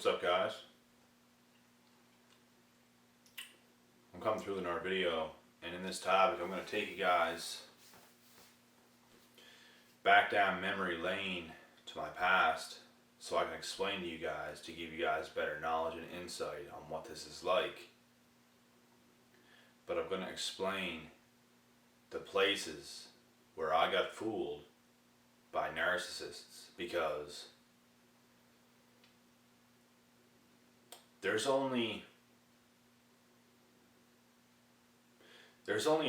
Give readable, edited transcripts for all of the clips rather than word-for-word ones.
What's up, guys? I'm coming through with another video, and in this topic I'm going to take you guys back down memory lane to my past so I can explain to you guys, to give you guys better knowledge and insight on what this is like. But I'm going to explain the places where I got fooled by narcissists, because there's only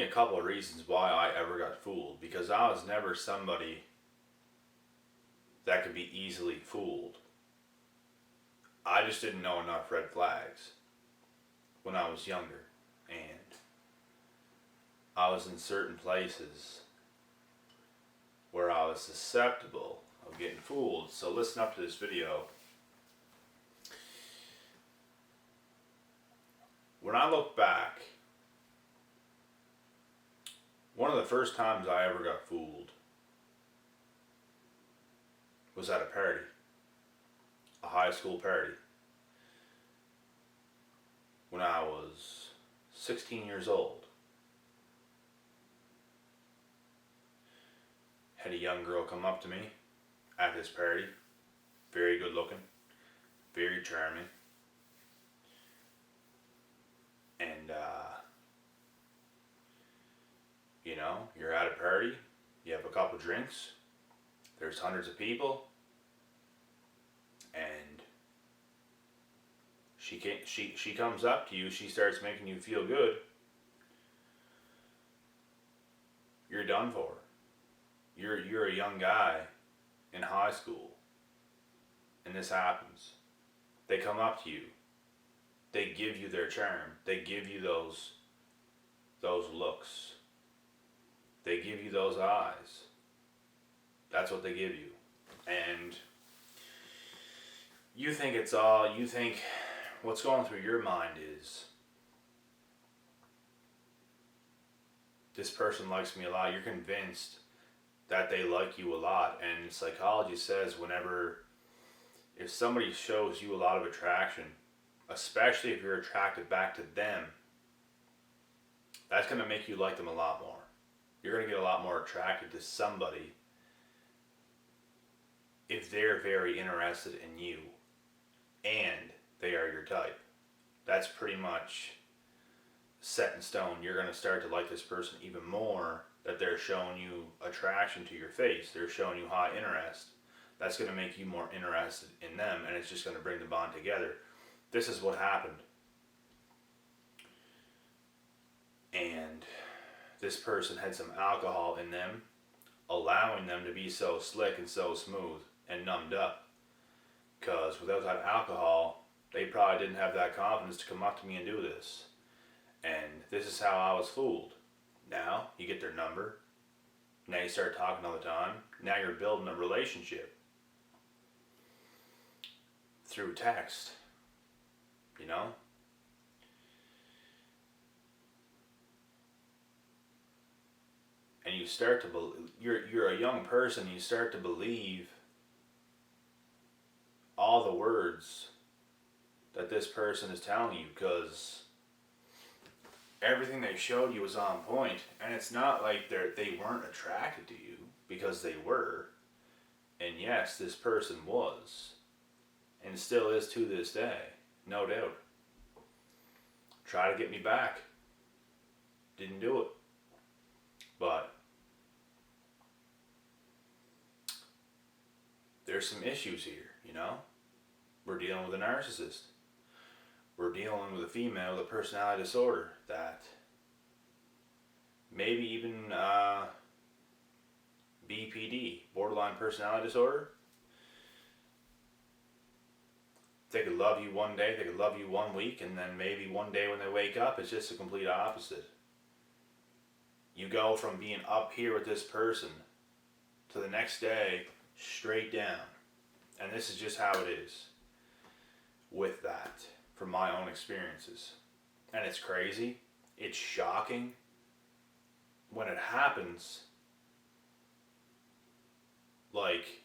a couple of reasons why I ever got fooled, because I was never somebody that could be easily fooled. I just didn't know enough red flags when I was younger, and I was in certain places where I was susceptible of getting fooled. So listen up to this video. When I look back, one of the first times I ever got fooled was at a party, a high school party, when I was 16 years old. Had a young girl come up to me at this party, very good looking, very charming, and you're at a party, you have a couple drinks, there's hundreds of people, and she comes up to you, she starts making you feel good. You're done for. You're a young guy in high school, and this happens. They come up to you, they give you their charm, they give you those looks, they give you those eyes. That's what they give you. And you think what's going through your mind is, this person likes me a lot. You're convinced that they like you a lot. And psychology says if somebody shows you a lot of attraction, especially if you're attracted back to them, that's going to make you like them a lot more. You're going to get a lot more attracted to somebody if they're very interested in you and they are your type. That's pretty much set in stone. You're going to start to like this person even more, that they're showing you attraction to your face. They're showing you high interest. That's going to make you more interested in them, and it's just going to bring the bond together. This is what happened. And this person had some alcohol in them, allowing them to be so slick and so smooth and numbed up. Because without that alcohol, they probably didn't have that confidence to come up to me and do this. And this is how I was fooled. Now, you get their number. Now you start talking all the time. Now you're building a relationship through text. And you start to believe, you're a young person, you start to believe all the words that this person is telling you, because everything they showed you was on point. And it's not like they weren't attracted to you, because they were. And yes, this person was, and still is to this day, no doubt. Try to get me back. Didn't do it. But there's some issues here, We're dealing with a narcissist. We're dealing with a female with a personality disorder that maybe even BPD, borderline personality disorder. They could love you one day, they could love you 1 week, and then maybe one day when they wake up, it's just the complete opposite. You go from being up here with this person to the next day straight down. And this is just how it is with that, from my own experiences. And it's crazy. It's shocking. When it happens,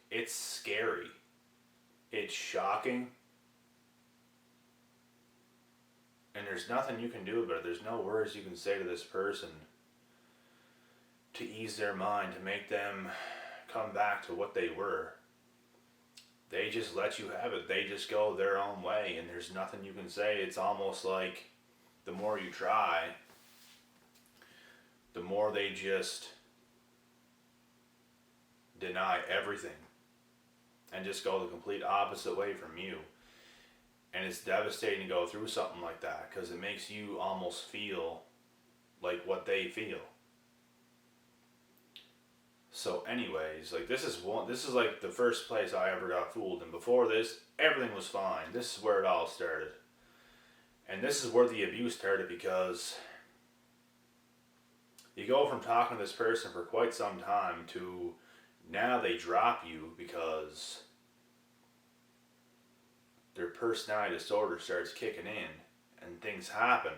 it's scary. It's shocking. And there's nothing you can do about it. There's no words you can say to this person to ease their mind, to make them come back to what they were. They just let you have it. They just go their own way, and there's nothing you can say. It's almost like the more you try, the more they just deny everything and just go the complete opposite way from you. And it's devastating to go through something like that because it makes you almost feel like what they feel. So anyways, like this is like the first place I ever got fooled, and before this, everything was fine. This is where it all started. And this is where the abuse started, because you go from talking to this person for quite some time to now they drop you because their personality disorder starts kicking in and things happen.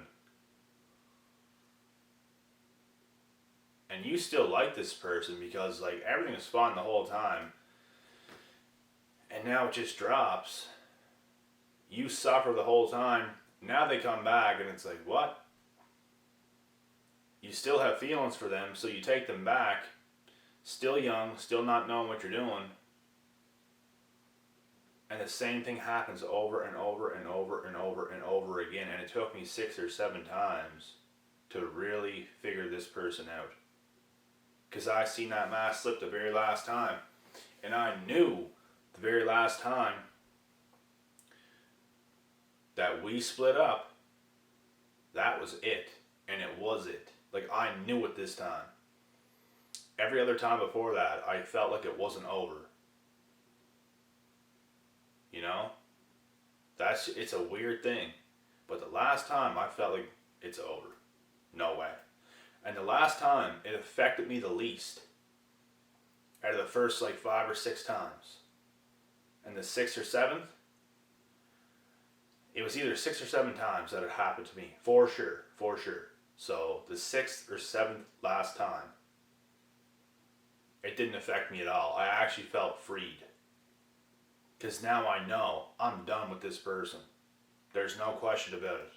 And you still like this person because like everything is fun the whole time. And now it just drops. You suffer the whole time. Now they come back and it's like, what? You still have feelings for them, so you take them back. Still young, still not knowing what you're doing. And the same thing happens over and over and over and over and over again. And it took me 6 or 7 times to really figure this person out. Because I seen that mask slip the very last time. And I knew the very last time that we split up, that was it. And it was it. Like, I knew it this time. Every other time before that, I felt like it wasn't over. You know? It's a weird thing. But the last time, I felt like it's over. No way. And the last time, it affected me the least. Out of the first like 5 or 6 times. And the 6th or 7th, it was either 6 or 7 times that it happened to me. For sure. So the 6th or 7th last time, it didn't affect me at all. I actually felt freed. Because now I know I'm done with this person. There's no question about it.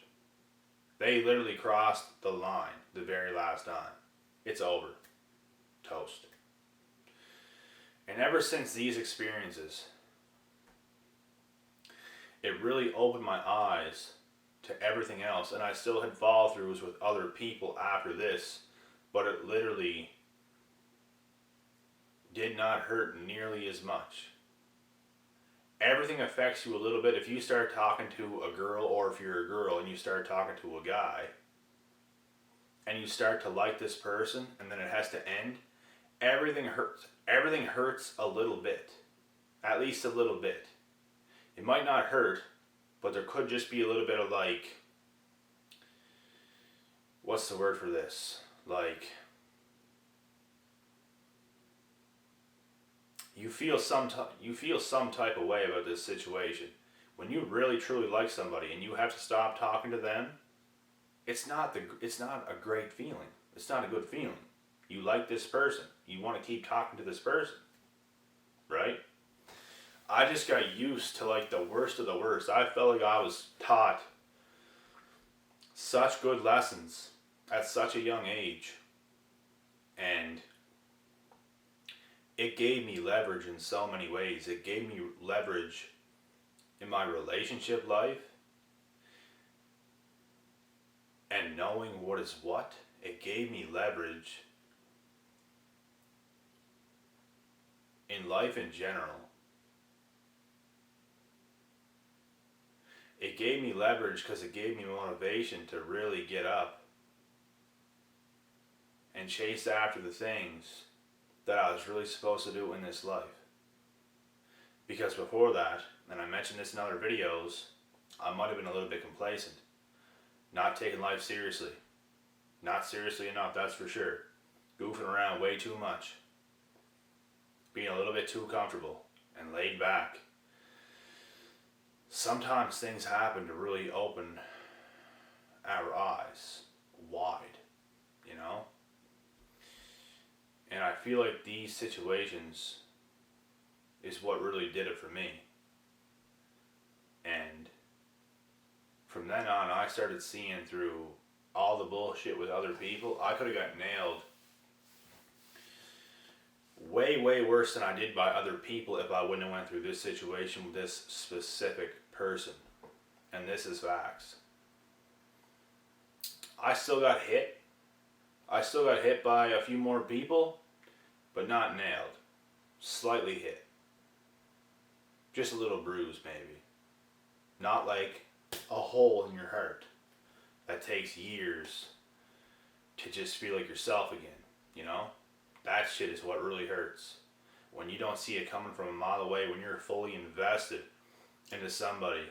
They literally crossed the line the very last time. It's over. Toast. And ever since these experiences, it really opened my eyes to everything else. And I still had fall-throughs with other people after this, but it literally did not hurt nearly as much. Everything affects you a little bit. If you start talking to a girl, or if you're a girl and you start talking to a guy, and you start to like this person, and then it has to end, everything hurts. Everything hurts a little bit. At least a little bit. It might not hurt, but there could just be a little bit of like, what's the word for this? Like, you feel some type of way about this situation. When you really truly like somebody and you have to stop talking to them, it's not a great feeling. It's not a good feeling. You like this person. You want to keep talking to this person, right? I just got used to like the worst of the worst. I felt like I was taught such good lessons at such a young age, and it gave me leverage in so many ways. It gave me leverage in my relationship life and knowing what is what. It gave me leverage in life in general. It gave me leverage because it gave me motivation to really get up and chase after the things that I was really supposed to do in this life. Because before that, and I mentioned this in other videos, I might have been a little bit complacent. Not taking life seriously. Not seriously enough, that's for sure. Goofing around way too much. Being a little bit too comfortable and laid back. Sometimes things happen to really open our eyes wide, you know? And I feel like these situations is what really did it for me. And from then on, I started seeing through all the bullshit with other people. I could have got nailed way, way worse than I did by other people if I wouldn't have went through this situation with this specific person. And this is facts. I still got hit. I still got hit by a few more people, but not nailed. Slightly hit. Just a little bruise, maybe. Not like a hole in your heart that takes years to just feel like yourself again, you know? That shit is what really hurts. When you don't see it coming from a mile away, when you're fully invested into somebody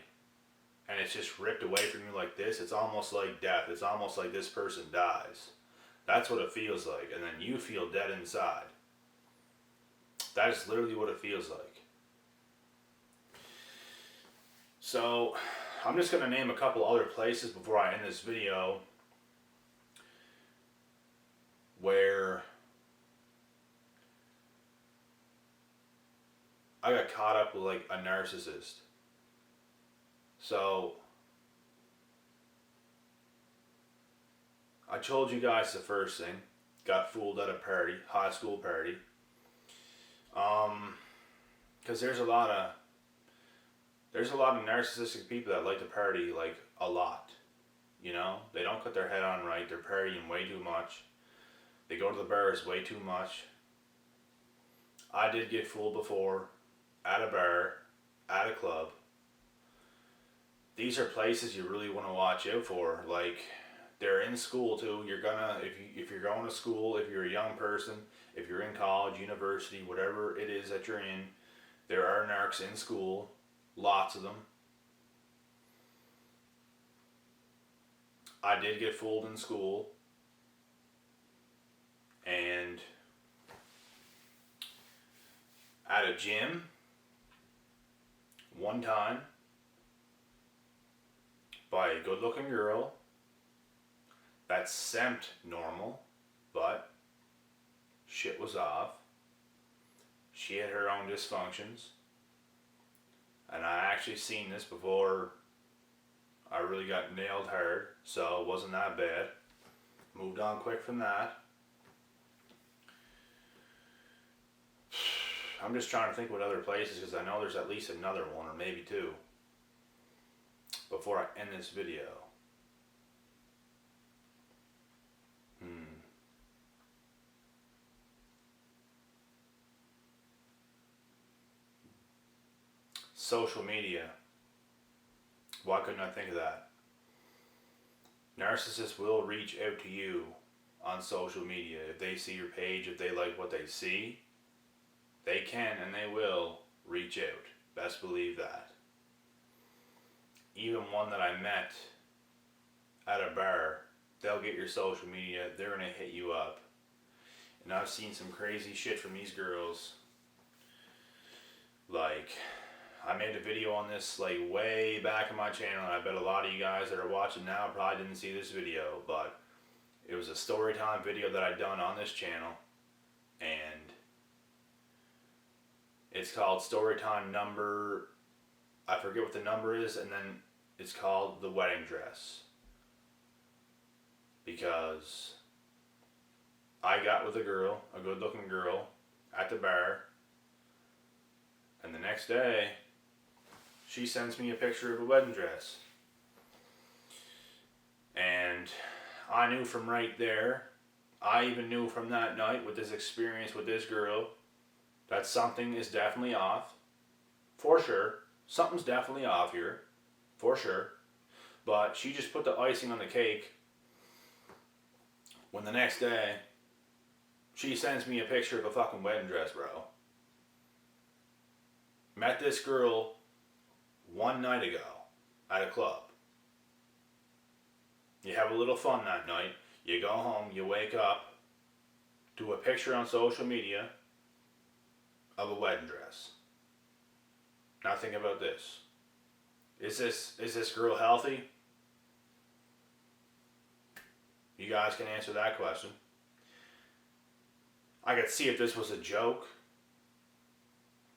and it's just ripped away from you like this, it's almost like death. It's almost like this person dies. That's what it feels like. And then you feel dead inside. That is literally what it feels like. So, I'm just going to name a couple other places before I end this video where I got caught up with like a narcissist. So, I told you guys the first thing. Got fooled at a party, high school party. Because there's a lot of narcissistic people that like to party like a lot. You know, they don't cut their head on right. They're partying way too much. They go to the bars way too much. I did get fooled before at a bar, at a club. These are places you really want to watch out for. Like, they're in school too. You're gonna, if you're going to school, if you're a young person, if you're in college, university, whatever it is that you're in, there are narcs in school. Lots of them. I did get fooled in school. And at a gym, one time, by a good looking girl that seemed normal, but shit was off. She had her own dysfunctions. And I actually seen this before I really got nailed hard, so it wasn't that bad. Moved on quick from that. I'm just trying to think what other places, because I know there's at least another one or maybe two before I end this video. Social media. Why couldn't I think of that? Narcissists will reach out to you on social media. If they see your page, if they like what they see, they can and they will reach out. Best believe that. Even one that I met at a bar, they'll get your social media, they're going to hit you up. And I've seen some crazy shit from these girls. Like, I made a video on this like way back in my channel, and I bet a lot of you guys that are watching now probably didn't see this video, but it was a story time video that I'd done on this channel, and it's called story time number, I forget what the number is, and then it's called The Wedding Dress. Because I got with a girl, a good looking girl, at the bar, and the next day, she sends me a picture of a wedding dress. And I knew from right there, I even knew from that night with this experience with this girl, that something is definitely off. For sure. Something's definitely off here. For sure. But she just put the icing on the cake when the next day, she sends me a picture of a fucking wedding dress, bro. Met this girl one night ago at a club. You have a little fun that night. You go home, you wake up to a picture on social media of a wedding dress. Now think about this. Is this girl healthy? You guys can answer that question. I could see if this was a joke.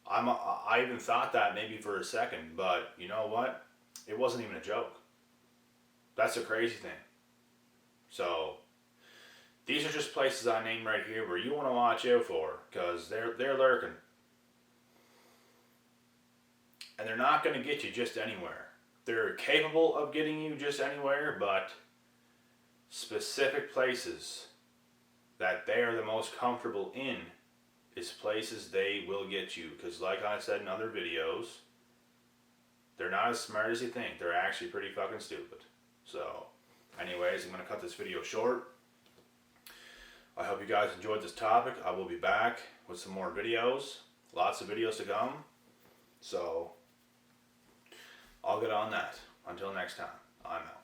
I even thought that maybe for a second, but you know what? It wasn't even a joke. That's the crazy thing. So, these are just places I named right here where you want to watch out for, because they're lurking. And they're not going to get you just anywhere. They're capable of getting you just anywhere, but specific places that they are the most comfortable in is places they will get you. Because like I said in other videos, they're not as smart as you think. They're actually pretty fucking stupid. So, anyways, I'm going to cut this video short. I hope you guys enjoyed this topic. I will be back with some more videos. Lots of videos to come. So, I'll get on that. Until next time, I'm out.